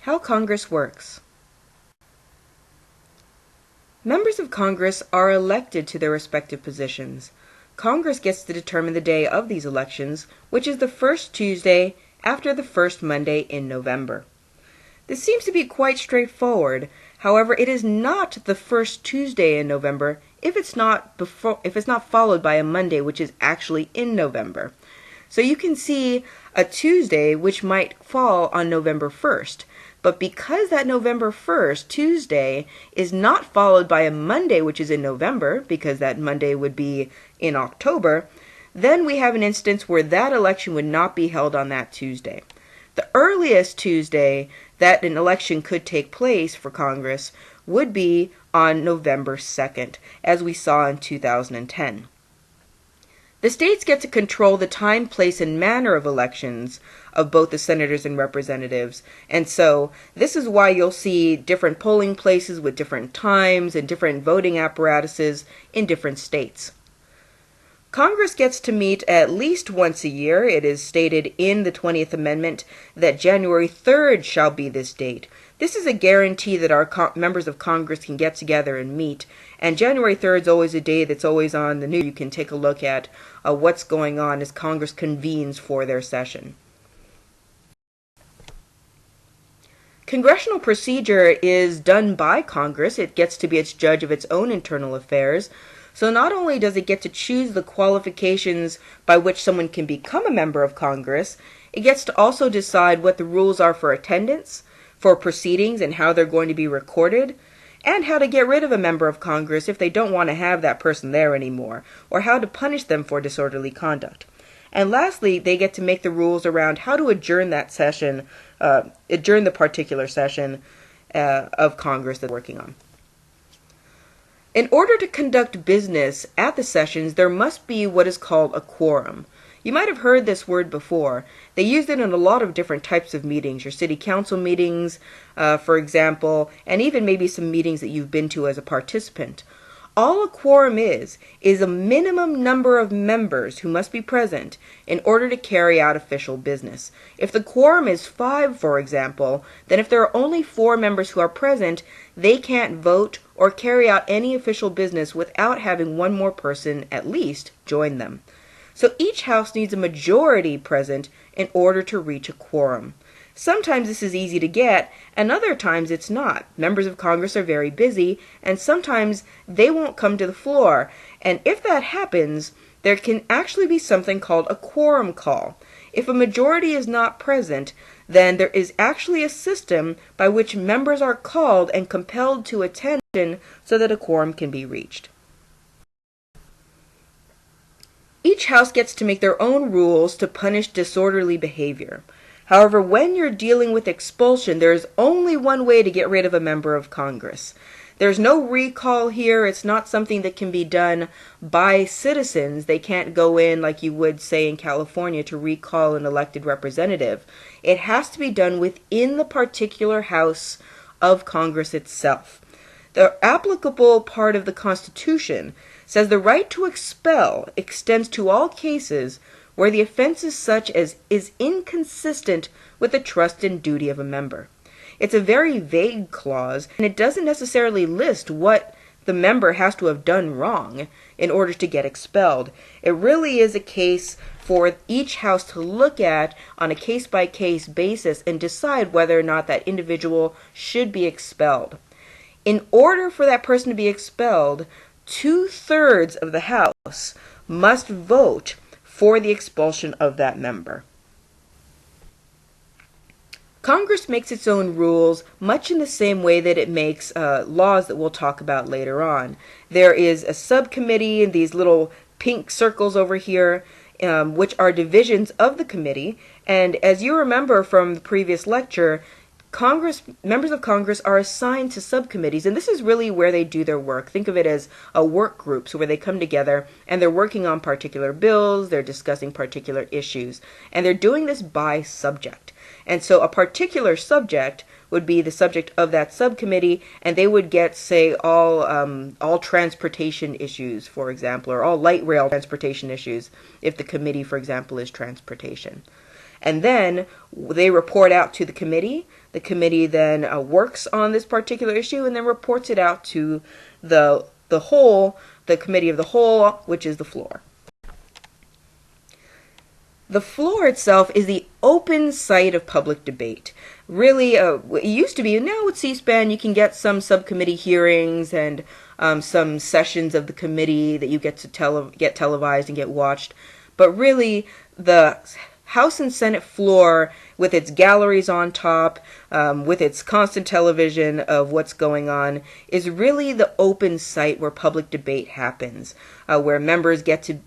How Congress works. Members of Congress are elected to their respective positions. Congress gets to determine the day of these elections, which is the first Tuesday after the first Monday in November. This seems to be quite straightforward. However, it is not the first Tuesday in November if it's not followed by a Monday, which is actually in November. So you can see a Tuesday which might fall on November 1st. But because that November 1st, Tuesday, is not followed by a Monday, which is in November, because that Monday would be in October, then we have an instance where that election would not be held on that Tuesday. The earliest Tuesday that an election could take place for Congress would be on November 2nd, as we saw in 2010. The states get to control the time, place, and manner of elections of both the senators and representatives, and so this is why you'll see different polling places with different times and different voting apparatuses in different states. Congress gets to meet at least once a year. It is stated in the 20th Amendment that January 3rd shall be this date. This is a guarantee that our members of Congress can get together and meet, and January 3rd is always a day that's always on the news. You can take a look at what's going on as Congress convenes for their session. Congressional procedure is done by Congress. It gets to be its judge of its own internal affairs. So not only does it get to choose the qualifications by which someone can become a member of Congress, it gets to also decide what the rules are for attendance, for proceedings and how they're going to be recorded, and how to get rid of a member of Congress if they don't want to have that person there anymore, or how to punish them for disorderly conduct. And lastly, they get to make the rules around how to adjourn that session, adjourn the particular session of Congress that they're working on. In order to conduct business at the sessions, there must be what is called a quorum. You might have heard this word before. They use it in a lot of different types of meetings, your city council meetings, for example, and even maybe some meetings that you've been to as a participant. All a quorum is a minimum number of members who must be present in order to carry out official business. If the quorum is 5, for example, then if there are only 4 members who are present, they can't vote or carry out any official business without having one more person at least join them. So each house needs a majority present in order to reach a quorum. Sometimes this is easy to get, and other times it's not. Members of Congress are very busy, and sometimes they won't come to the floor. And if that happens, there can actually be something called a quorum call. If a majority is not present, then there is actually a system by which members are called and compelled to attend so that a quorum can be reached. Each house gets to make their own rules to punish disorderly behavior. However, when you're dealing with expulsion, there is only one way to get rid of a member of Congress. There's no recall here. It's not something that can be done by citizens. They can't go in like you would, say, in California to recall an elected representative. It has to be done within the particular house of Congress itself. The applicable part of the Constitution says the right to expel extends to all cases where the offense is such as is inconsistent with the trust and duty of a member. It's a very vague clause, and it doesn't necessarily list what the member has to have done wrong in order to get expelled. It really is a case for each house to look at on a case-by-case basis and decide whether or not that individual should be expelled. In order for that person to be expelled, 2/3 of the House must vote for the expulsion of that member. Congress makes its own rules much in the same way that it makes laws that we'll talk about later on. There is a subcommittee and these little pink circles over here, which are divisions of the committee. And as you remember from the previous lecture, members of Congress are assigned to subcommittees, and this is really where they do their work. Think of it as work groups where they come together and they're working on particular bills, they're discussing particular issues, and they're doing this by subject. And so a particular subject would be the subject of that subcommittee, and they would get, say, all transportation issues, for example, or all light rail transportation issues, if the committee, for example, is transportation. and then they report out to the committee. The committee then works on this particular issue and then reports it out to the committee of the whole, which is the floor. The floor itself is the open site of public debate. Really, it used to be, now with C-SPAN you can get some subcommittee hearings and some sessions of the committee that you get to get televised and get watched. But really, the House and Senate floor, with its galleries on top, with its constant television of what's going on, is really the open site where public debate happens, where members get to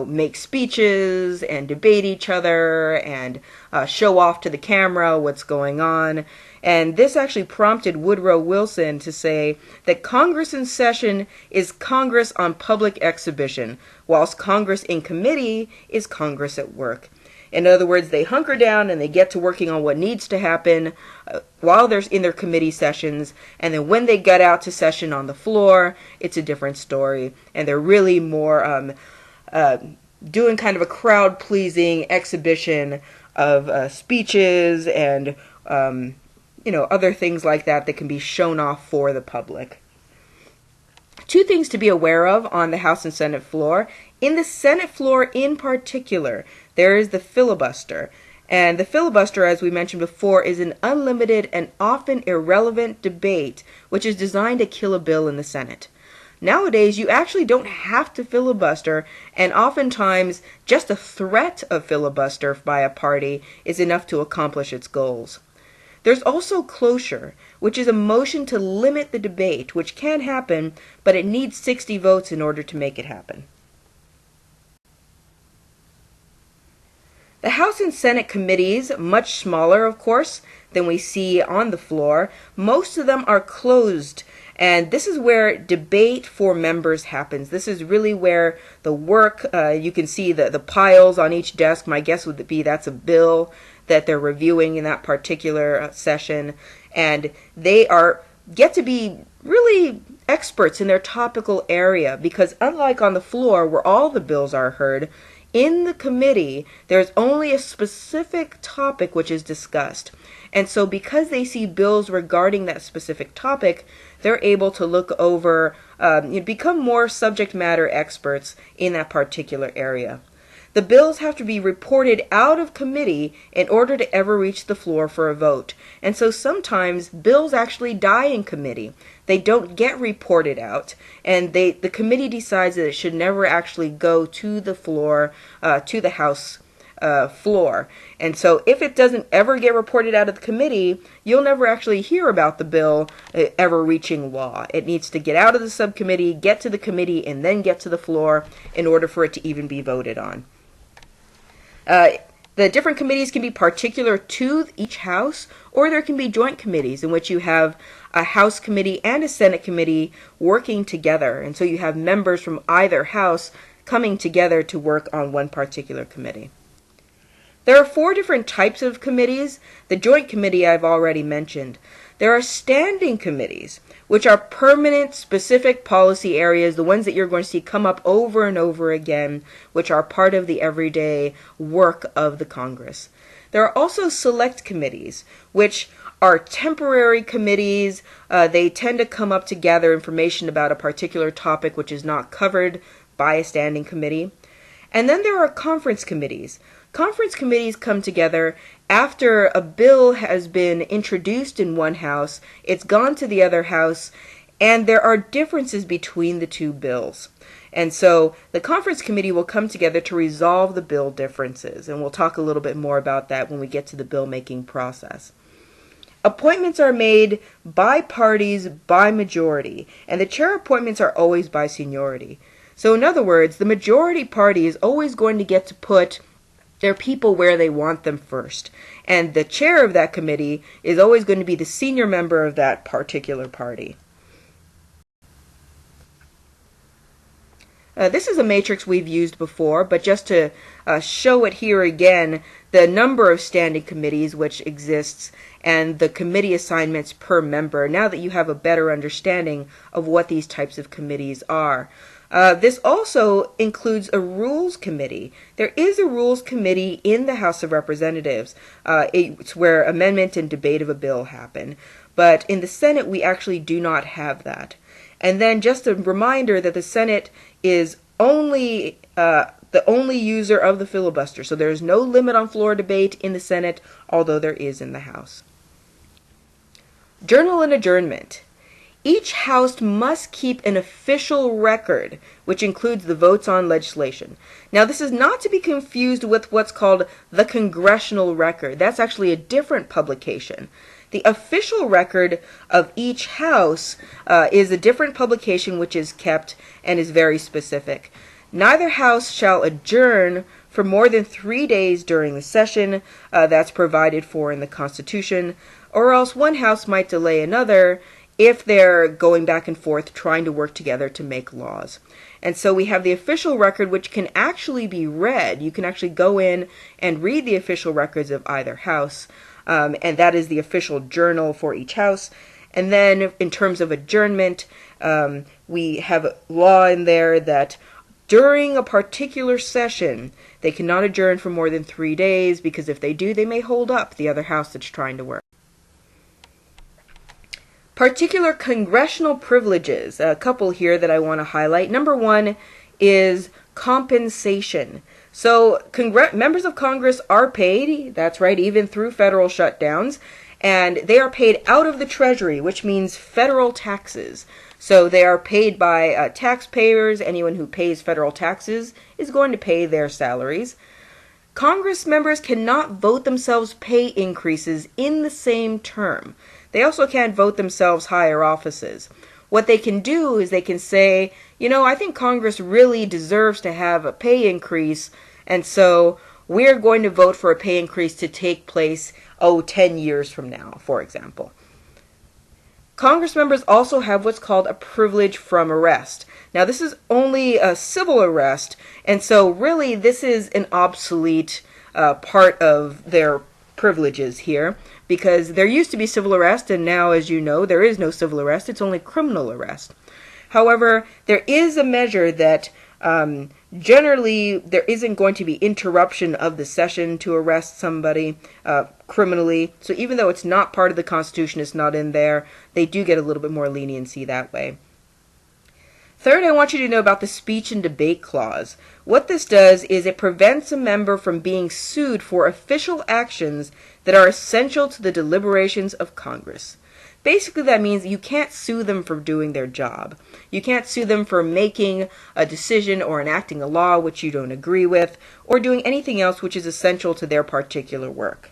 make speeches and debate each other and show off to the camera what's going on. And this actually prompted Woodrow Wilson to say that Congress in session is Congress on public exhibition, whilst Congress in committee is Congress at work. In other words, they hunker down and they get to working on what needs to happen while they're in their committee sessions, and then when they get out to session on the floor, it's a different story, and they're really more doing kind of a crowd-pleasing exhibition of speeches and other things like that can be shown off for the public. Two things to be aware of on the House and Senate floor. In the Senate floor in particular, there is the filibuster. And the filibuster, as we mentioned before, is an unlimited and often irrelevant debate which is designed to kill a bill in the Senate. Nowadays, you actually don't have to filibuster, and oftentimes just a threat of filibuster by a party is enough to accomplish its goals. There's also cloture, which is a motion to limit the debate, which can happen, but it needs 60 votes in order to make it happen. The House and Senate committees, much smaller, of course, than we see on the floor, most of them are closed. And this is where debate for members happens. This is really where the work, you can see the piles on each desk. My guess would be that's a bill that they're reviewing in that particular session. And they get to be really experts in their topical area, because unlike on the floor where all the bills are heard, in the committee, there's only a specific topic which is discussed. And so because they see bills regarding that specific topic, they're able to look over, become more subject matter experts in that particular area. The bills have to be reported out of committee in order to ever reach the floor for a vote. And so sometimes bills actually die in committee. They don't get reported out, and the committee decides that it should never actually go to the floor, to the House floor. And so if it doesn't ever get reported out of the committee, you'll never actually hear about the bill ever reaching law. It needs to get out of the subcommittee, get to the committee, and then get to the floor in order for it to even be voted on. The different committees can be particular to each house, or there can be joint committees in which you have a House committee and a Senate committee working together. And so you have members from either house coming together to work on one particular committee. There are 4 different types of committees. The joint committee I've already mentioned. There are standing committees, which are permanent, specific policy areas, the ones that you're going to see come up over and over again, which are part of the everyday work of the Congress. There are also select committees, which are temporary committees. They tend to come up to gather information about a particular topic which is not covered by a standing committee. And then there are conference committees. Conference committees come together after a bill has been introduced in one house, it's gone to the other house, and there are differences between the two bills. And so the conference committee will come together to resolve the bill differences, and we'll talk a little bit more about that when we get to the bill making process. Appointments are made by parties by majority, and the chair appointments are always by seniority. So in other words, the majority party is always going to get to put their people where they want them first. And the chair of that committee is always going to be the senior member of that particular party. This is a matrix we've used before, but just to show it here again, the number of standing committees which exists and the committee assignments per member, now that you have a better understanding of what these types of committees are. This also includes a Rules Committee. There is a Rules Committee in the House of Representatives. It's where amendment and debate of a bill happen. But in the Senate, we actually do not have that. And then just a reminder that the Senate is only the only user of the filibuster. So there is no limit on floor debate in the Senate, although there is in the House. Journal and adjournment. Each House must keep an official record, which includes the votes on legislation. Now, this is not to be confused with what's called the Congressional Record. That's actually a different publication. The official record of each House is a different publication which is kept and is very specific. Neither House shall adjourn for more than 3 days during the session that's provided for in the Constitution, or else one House might delay another if they're going back and forth trying to work together to make laws. And so we have the official record, which can actually be read. You can actually go in and read the official records of either House, and that is the official journal for each House. And then in terms of adjournment, we have a law in there that during a particular session, they cannot adjourn for more than 3 days, because if they do, they may hold up the other House that's trying to work. Particular congressional privileges, a couple here that I want to highlight. Number one is compensation. So members of Congress are paid, that's right, even through federal shutdowns, and they are paid out of the Treasury, which means federal taxes. So they are paid by taxpayers. Anyone who pays federal taxes is going to pay their salaries. Congress members cannot vote themselves pay increases in the same term. They also can't vote themselves higher offices. What they can do is they can say, I think Congress really deserves to have a pay increase, and so we're going to vote for a pay increase to take place, 10 years from now, for example. Congress members also have what's called a privilege from arrest. Now, this is only a civil arrest, and so really this is an obsolete part of their privileges here, because there used to be civil arrest, and now, as you know, there is no civil arrest. It's only criminal arrest. However, there is a measure that generally there isn't going to be interruption of the session to arrest somebody criminally. So even though it's not part of the Constitution, it's not in there, they do get a little bit more leniency that way. Third, I want you to know about the Speech and Debate Clause. What this does is it prevents a member from being sued for official actions that are essential to the deliberations of Congress. Basically, that means you can't sue them for doing their job. You can't sue them for making a decision or enacting a law which you don't agree with, or doing anything else which is essential to their particular work.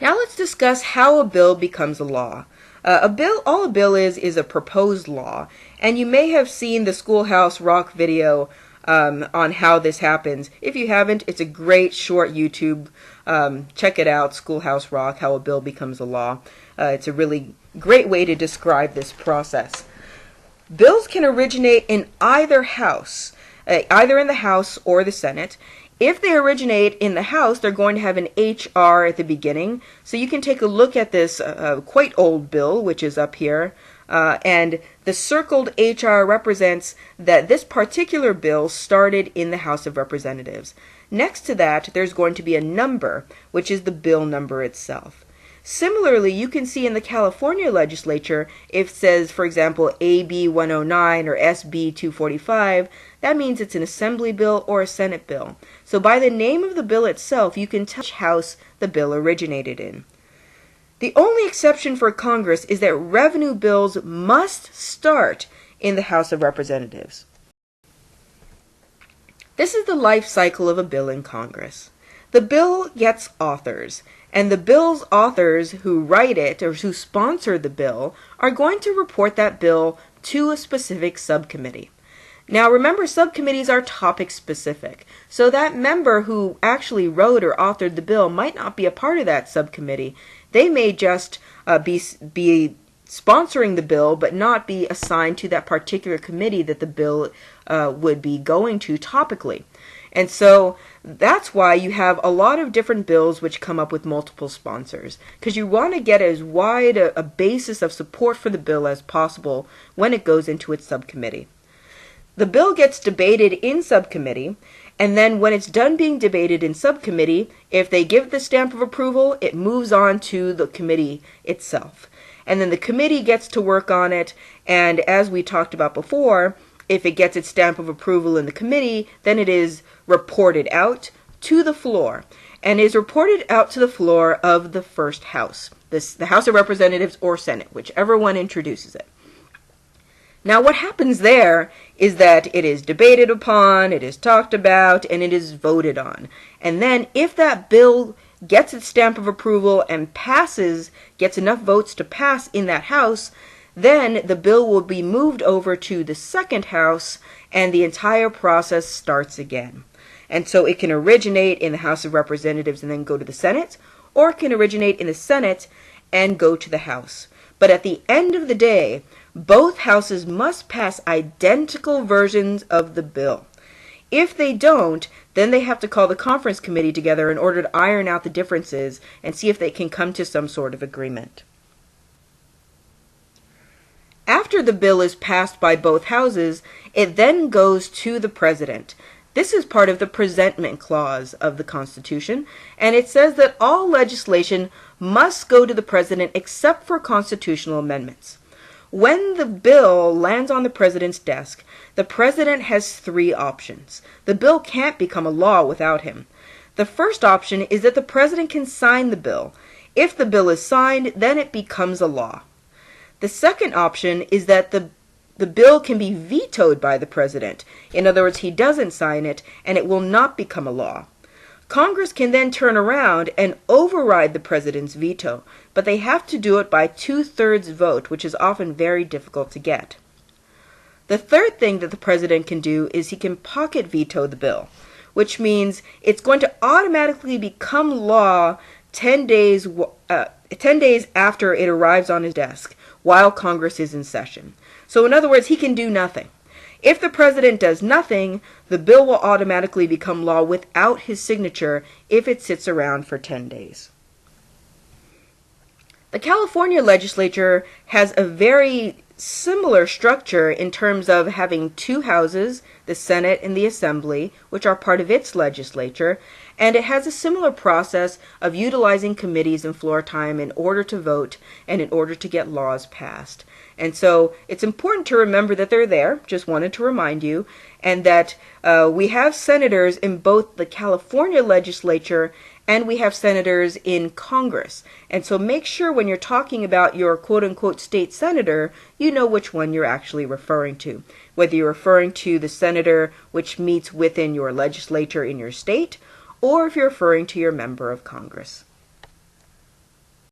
Now let's discuss how a bill becomes a law. All a bill is a proposed law, and you may have seen the Schoolhouse Rock video on how this happens. If you haven't, it's a great short YouTube. Check it out, Schoolhouse Rock, How a Bill Becomes a Law. It's a really great way to describe this process. Bills can originate in either house, either in the House or the Senate. If they originate in the House, they're going to have an HR at the beginning. So you can take a look at this quite old bill, which is up here. And the circled HR represents that this particular bill started in the House of Representatives. Next to that, there's going to be a number, which is the bill number itself. Similarly, you can see in the California Legislature, if it says, for example, AB 109 or SB 245, that means it's an Assembly bill or a Senate bill. So by the name of the bill itself, you can tell which house the bill originated in. The only exception for Congress is that revenue bills must start in the House of Representatives. This is the life cycle of a bill in Congress. The bill gets authors, and the bill's authors who write it or who sponsor the bill are going to report that bill to a specific subcommittee. Now remember, subcommittees are topic specific, so that member who actually wrote or authored the bill might not be a part of that subcommittee. They may just be sponsoring the bill, but not be assigned to that particular committee that the bill would be going to topically. And so That's why you have a lot of different bills which come up with multiple sponsors, because you want to get as wide a basis of support for the bill as possible when it goes into its subcommittee. The bill gets debated in subcommittee, and then when it's done being debated in subcommittee, if they give the stamp of approval, it moves on to the committee itself. And then the committee gets to work on it, and as we talked about before, if it gets its stamp of approval in the committee, then it is reported out to the floor, and is reported out to the floor of the first house, the House of Representatives or Senate, whichever one introduces it. Now what happens there is that it is debated upon, it is talked about, and it is voted on. And then if that bill gets its stamp of approval and passes, gets enough votes to pass in that house, then the bill will be moved over to the second house, and the entire process starts again. And so it can originate in the House of Representatives and then go to the Senate, or it can originate in the Senate and go to the House. But at the end of the day, both houses must pass identical versions of the bill. If they don't, then they have to call the conference committee together in order to iron out the differences and see if they can come to some sort of agreement. After the bill is passed by both houses, it then goes to the president. This is part of the Presentment Clause of the Constitution, and it says that all legislation must go to the president except for constitutional amendments. When the bill lands on the president's desk, the president has three options. The bill can't become a law without him. The first option is that the president can sign the bill. If the bill is signed, then it becomes a law. The second option is that the bill can be vetoed by the president. In other words, he doesn't sign it, and it will not become a law. Congress can then turn around and override the president's veto, but they have to do it by 2/3 vote, which is often very difficult to get. The third thing that the president can do is he can pocket veto the bill, which means it's going to automatically become law 10 days after it arrives on his desk, while Congress is in session. So in other words, he can do nothing. If the president does nothing, the bill will automatically become law without his signature if it sits around for 10 days. The California Legislature has a very similar structure in terms of having two houses, the Senate and the Assembly, which are part of its legislature, and it has a similar process of utilizing committees and floor time in order to vote and in order to get laws passed. And so it's important to remember that they're there, just wanted to remind you, and that we have senators in both the California Legislature and we have senators in Congress. And so make sure when you're talking about your quote-unquote state senator, you know which one you're actually referring to. Whether you're referring to the senator which meets within your legislature in your state, or if you're referring to your member of Congress.